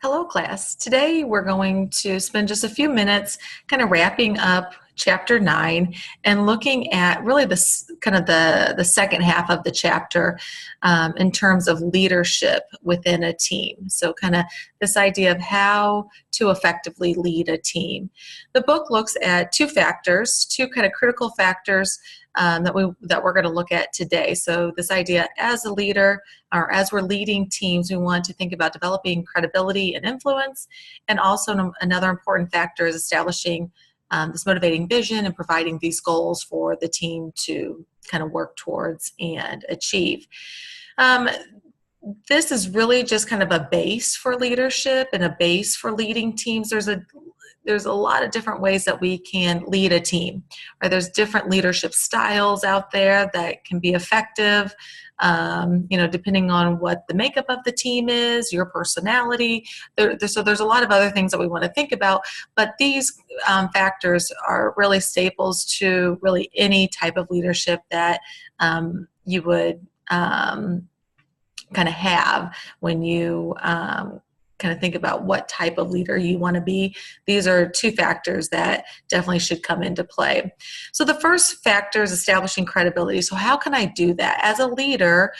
Hello, class. Today we're going to spend just a few minutes kind of wrapping up chapter 9 and looking at really this kind of the second half of the chapter in terms of leadership within a team. So kind of this idea of how to effectively lead a team. The book looks at two factors, two kind of critical factors that we're going to look at today. So this idea as a leader or as we're leading teams, we want to think about developing credibility and influence. And also another important factor is establishing this motivating vision and providing these goals for the team to kind of work towards and achieve. This is really just kind of a base for leadership and a base for leading teams. There's a lot of different ways that we can lead a team. Right? There's different leadership styles out there that can be effective, depending on what the makeup of the team is, your personality. So there's a lot of other things that we want to think about, but these factors are really staples to really any type of leadership that you would kind of have when you kind of think about what type of leader you want to be. These are two factors that definitely should come into play. So the first factor is establishing credibility. So how can I do that? As a leader,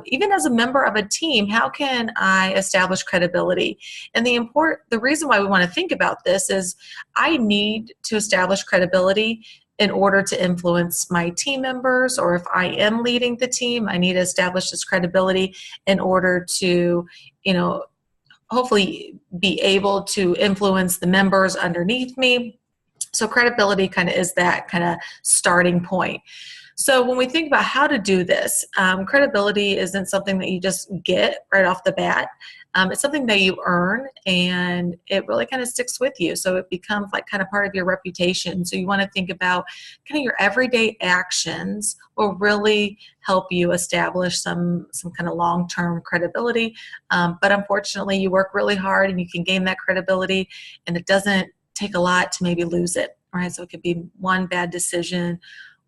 even as a member of a team, how can I establish credibility? And the reason why we want to think about this is I need to establish credibility in order to influence my team members, or if I am leading the team, I need to establish this credibility in order to, hopefully be able to influence the members underneath me. So credibility kind of is that kind of starting point. So when we think about how to do this, credibility isn't something that you just get right off the bat. It's something that you earn, and it really kind of sticks with you. So it becomes like kind of part of your reputation. So you want to think about kind of your everyday actions will really help you establish some kind of long-term credibility. But unfortunately, you work really hard and you can gain that credibility, and it doesn't take a lot to maybe lose it, right? So it could be one bad decision,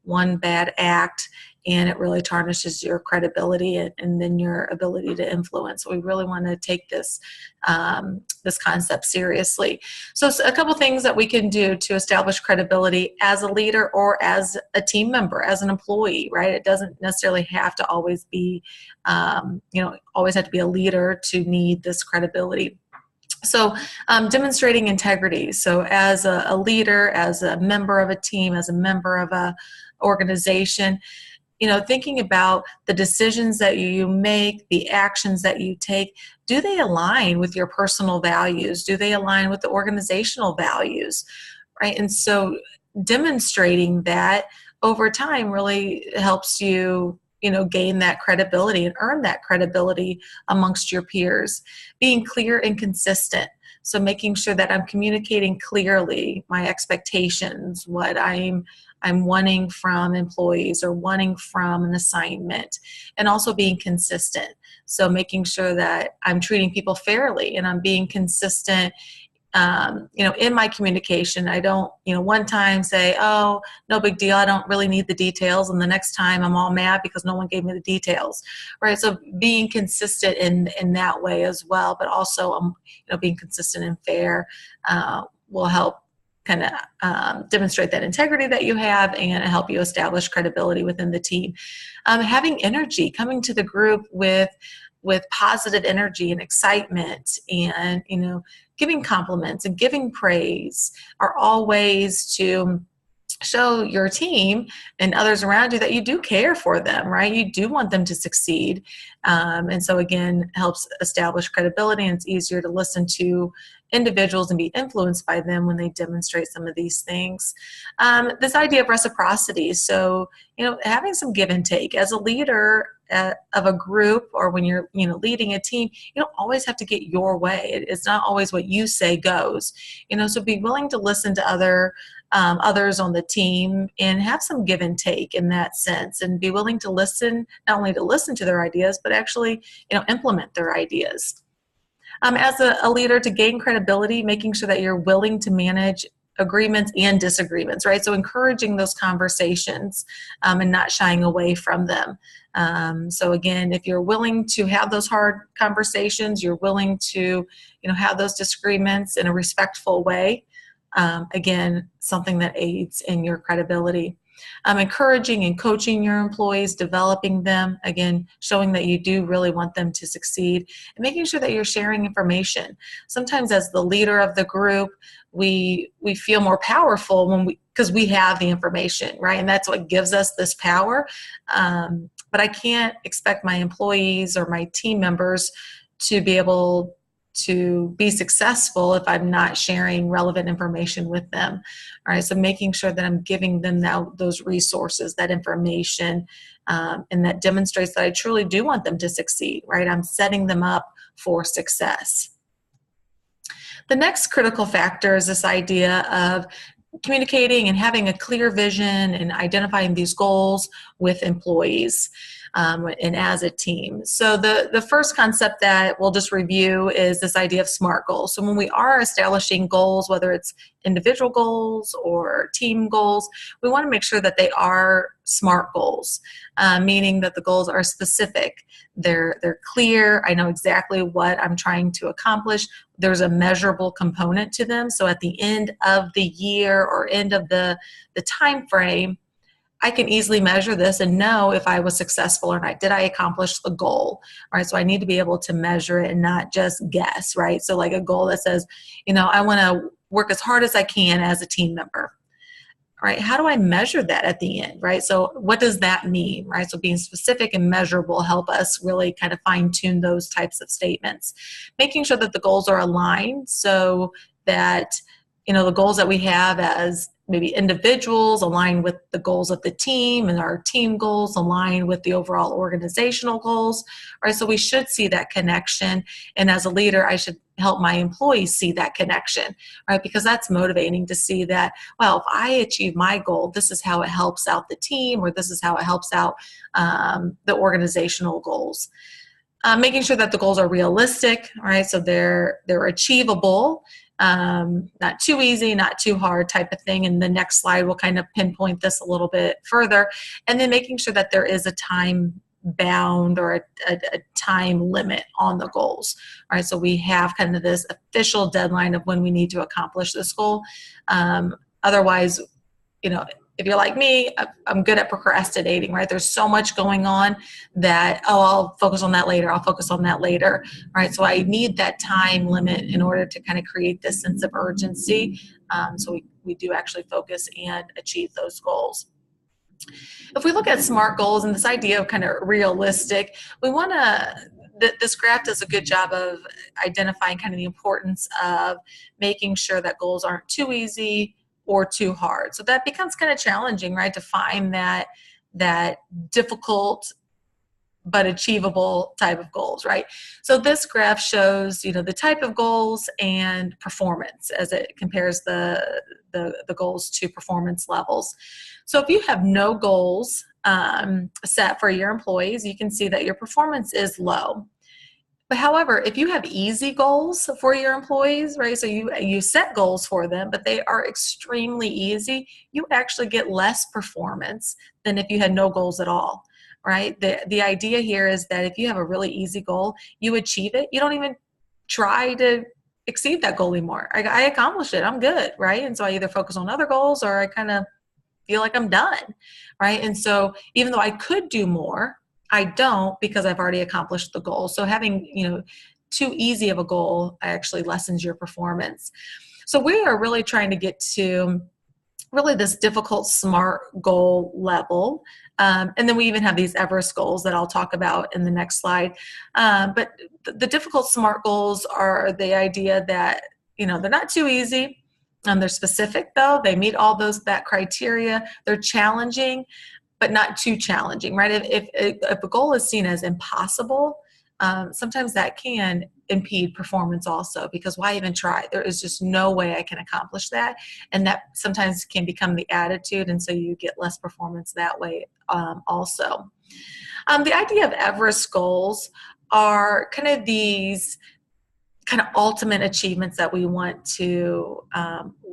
one bad act, and it really tarnishes your credibility and then your ability to influence. So we really want to take this concept seriously. So a couple things that we can do to establish credibility as a leader or as a team member, as an employee, right? It doesn't necessarily have to always be, always have to be a leader to need this credibility. So demonstrating integrity. So as a leader, as a member of a team, as a member of a organization, thinking about the decisions that you make, the actions that you take, do they align with your personal values? Do they align with the organizational values, right? And so demonstrating that over time really helps you gain that credibility and earn that credibility amongst your peers. Being clear and consistent. So making sure that I'm communicating clearly my expectations, what I'm wanting from employees or wanting from an assignment, and also being consistent. So making sure that I'm treating people fairly and I'm being consistent in my communication. I don't, one time say, oh, no big deal, I don't really need the details, and the next time I'm all mad because no one gave me the details, right? So being consistent in that way as well, but also, being consistent and fair will help kind of demonstrate that integrity that you have and help you establish credibility within the team. Having energy, coming to the group with positive energy and excitement, and giving compliments and giving praise are all ways to show your team and others around you that you do care for them, right? You do want them to succeed. And so again, helps establish credibility, and it's easier to listen to individuals and be influenced by them when they demonstrate some of these things. This idea of reciprocity. So, having some give and take as a leader of a group, or when you're, leading a team, you don't always have to get your way. It's not always what you say goes, so be willing to listen to others on the team and have some give and take in that sense, and be willing to listen, not only to listen to their ideas, but actually, implement their ideas. As a leader, to gain credibility, making sure that you're willing to manage agreements and disagreements, right? So encouraging those conversations and not shying away from them. So again, if you're willing to have those hard conversations, you're willing to, have those disagreements in a respectful way. Again, something that aids in your credibility. Encouraging and coaching your employees, developing them, again, showing that you do really want them to succeed, and making sure that you're sharing information. Sometimes as the leader of the group, we feel more powerful because we have the information, right? And that's what gives us this power. But I can't expect my employees or my team members to be able to be successful if I'm not sharing relevant information with them. All right, so making sure that I'm giving them those resources, that information, and that demonstrates that I truly do want them to succeed, right? I'm setting them up for success. The next critical factor is this idea of communicating and having a clear vision and identifying these goals with employees and as a team. So the first concept that we'll just review is this idea of SMART goals. So when we are establishing goals, whether it's individual goals or team goals, we want to make sure that they are SMART goals, meaning that the goals are specific. They're clear. I know exactly what I'm trying to accomplish. There's a measurable component to them. So at the end of the year or end of the time frame, I can easily measure this and know if I was successful or not. Did I accomplish the goal? Right? So I need to be able to measure it and not just guess, right? So like a goal that says, I want to work as hard as I can as a team member. Right? How do I measure that at the end, right? So what does that mean, right? So being specific and measurable help us really kind of fine tune those types of statements. Making sure that the goals are aligned so that, the goals that we have as maybe individuals align with the goals of the team, and our team goals align with the overall organizational goals, right? So we should see that connection. And as a leader, I should help my employees see that connection, right? Because that's motivating to see that, well, if I achieve my goal, this is how it helps out the team, or this is how it helps out the organizational goals. Making sure that the goals are realistic, right? So they're achievable, not too easy, not too hard type of thing. And the next slide will kind of pinpoint this a little bit further. And then making sure that there is a time bound or a time limit on the goals. All right, so we have kind of this official deadline of when we need to accomplish this goal. Otherwise, if you're like me, I'm good at procrastinating, right? There's so much going on that, I'll focus on that later. I'll focus on that later, right? So I need that time limit in order to kind of create this sense of urgency. So we do actually focus and achieve those goals. If we look at SMART goals and this idea of kind of realistic, we want to, this graph does a good job of identifying kind of the importance of making sure that goals aren't too easy or too hard. So that becomes kind of challenging, right, to find that difficult but achievable type of goals, right? So this graph shows, the type of goals and performance as it compares the goals to performance levels. So if you have no goals set for your employees, you can see that your performance is low. But however, if you have easy goals for your employees, right, so you set goals for them, but they are extremely easy, you actually get less performance than if you had no goals at all, right? The idea here is that if you have a really easy goal, you achieve it. You don't even try to exceed that goal anymore. I accomplished it. I'm good, right? And so I either focus on other goals or I kind of feel like I'm done, right? And so even though I could do more, I don't, because I've already accomplished the goal. So having, too easy of a goal actually lessens your performance. So we are really trying to get to really this difficult SMART goal level. And then we even have these Everest goals that I'll talk about in the next slide. But the difficult SMART goals are the idea that, they're not too easy. They're specific though. They meet all that criteria. They're challenging, but not too challenging, right? If a goal is seen as impossible, sometimes that can impede performance also, because why even try? There is just no way I can accomplish that. And that sometimes can become the attitude, and so you get less performance that way also. The idea of Everest goals are kind of these kind of ultimate achievements that we want to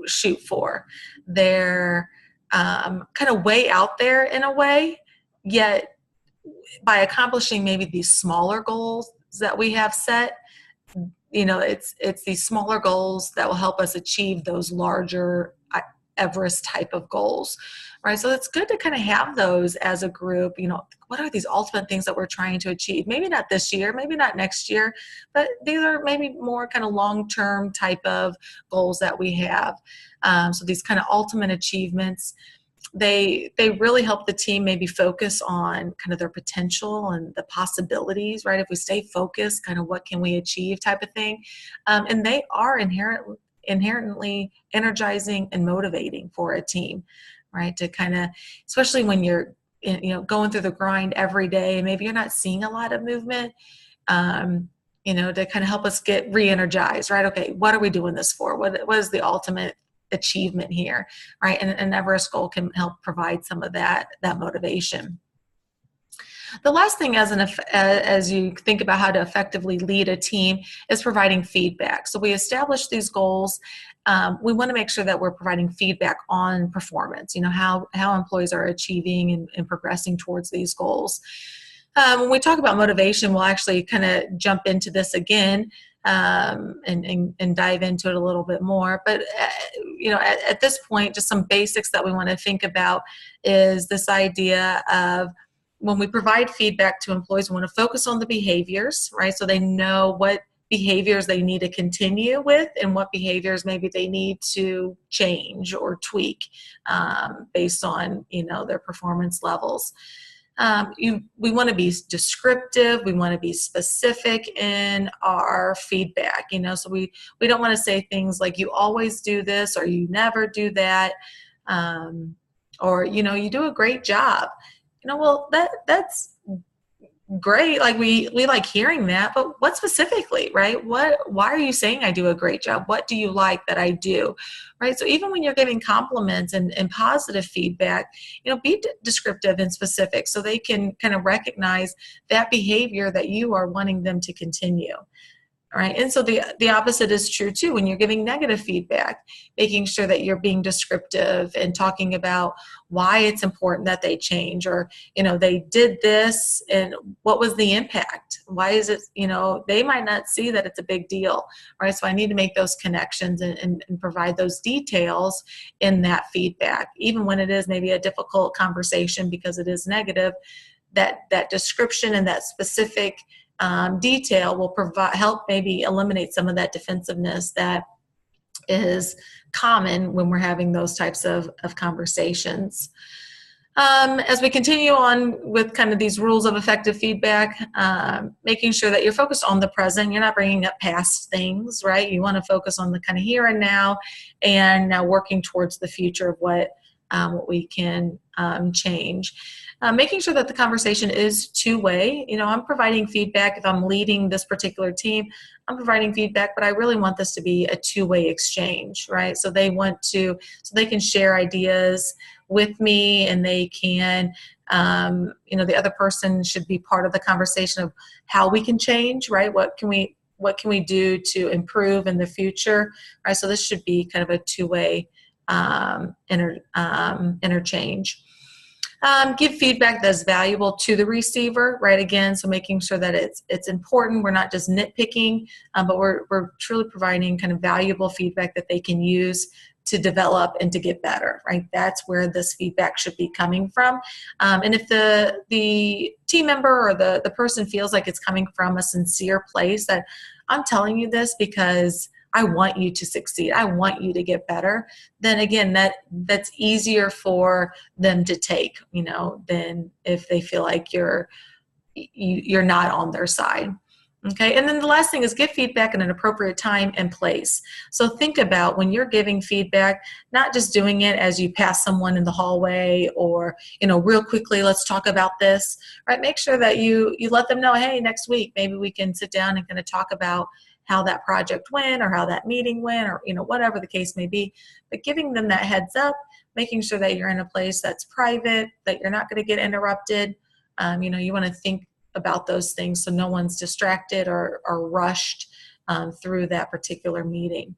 shoot for. They're kind of way out there in a way, yet by accomplishing maybe these smaller goals that we have set, it's these smaller goals that will help us achieve those larger Everest type of goals, right? So it's good to kind of have those as a group. What are these ultimate things that we're trying to achieve? Maybe not this year, maybe not next year, but these are maybe more kind of long-term type of goals that we have. So these kind of ultimate achievements, they really help the team maybe focus on kind of their potential and the possibilities, right? If we stay focused, kind of what can we achieve type of thing. And they are inherently energizing and motivating for a team, right? To kind of, especially when you're going through the grind every day, maybe you're not seeing a lot of movement, to kind of help us get re-energized, right? Okay, what are we doing this for? What is the ultimate achievement here, right? And an Everest goal can help provide some of that motivation. The last thing as you think about how to effectively lead a team is providing feedback. So we establish these goals. We want to make sure that we're providing feedback on performance, how employees are achieving and progressing towards these goals. When we talk about motivation, we'll actually kind of jump into this again and dive into it a little bit more. But, at this point, just some basics that we want to think about is this idea of when we provide feedback to employees, we want to focus on the behaviors, right? So they know what behaviors they need to continue with and what behaviors maybe they need to change or tweak based on, their performance levels. We want to be descriptive. We want to be specific in our feedback, so we don't want to say things like you always do this or you never do that, or, you do a great job. Well, that's great. Like we like hearing that, but what specifically, right? Why are you saying I do a great job? What do you like that I do, right? So even when you're giving compliments and positive feedback, be descriptive and specific so they can kind of recognize that behavior that you are wanting them to continue. Right. And so the opposite is true too. When you're giving negative feedback, making sure that you're being descriptive and talking about why it's important that they change, or, they did this and what was the impact? Why is it, they might not see that it's a big deal. Right. So I need to make those connections and provide those details in that feedback, even when it is maybe a difficult conversation because it is negative. That description and that specific detail will help maybe eliminate some of that defensiveness that is common when we're having those types of conversations. As we continue on with kind of these rules of effective feedback, making sure that you're focused on the present, you're not bringing up past things, right? You want to focus on the kind of here and now working towards the future of what we can change. Making sure that the conversation is two-way. I'm providing feedback. If I'm leading this particular team, I'm providing feedback, but I really want this to be a two-way exchange, right? So they can share ideas with me, and they can, the other person should be part of the conversation of how we can change, right? What can we do to improve in the future, right? So this should be kind of a two-way interchange. Give feedback that's valuable to the receiver, right? Again, so making sure that it's important. We're not just nitpicking, but we're truly providing kind of valuable feedback that they can use to develop and to get better, right? That's where this feedback should be coming from. And if the team member or the person feels like it's coming from a sincere place, that I'm telling you this because I want you to succeed, I want you to get better, then again, that's easier for them to take, than if they feel like you're not on their side. Okay, and then the last thing is give feedback in an appropriate time and place. So think about when you're giving feedback, not just doing it as you pass someone in the hallway or, real quickly, let's talk about this, right? Make sure that you let them know, hey, next week, maybe we can sit down and kind of talk about how that project went or how that meeting went or, whatever the case may be. But giving them that heads up, making sure that you're in a place that's private, that you're not going to get interrupted. You want to think about those things so no one's distracted or rushed through that particular meeting.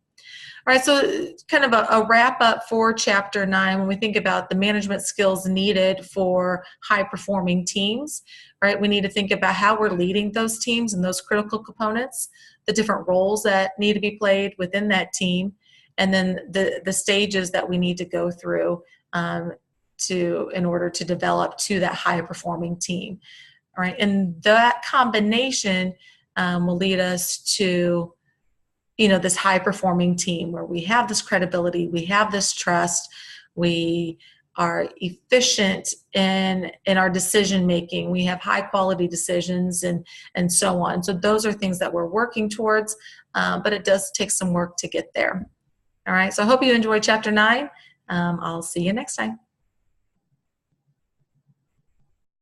All right, so kind of a wrap up for Chapter 9 when we think about the management skills needed for high-performing teams, right? We need to think about how we're leading those teams and those critical components, the different roles that need to be played within that team, and then the stages that we need to go through in order to develop to that high-performing team. All right, and that combination will lead us to this high performing team where we have this credibility, we have this trust, we are efficient in our decision making, we have high quality decisions, and so on. So those are things that we're working towards, but it does take some work to get there. All right, so I hope you enjoyed Chapter 9. I'll see you next time.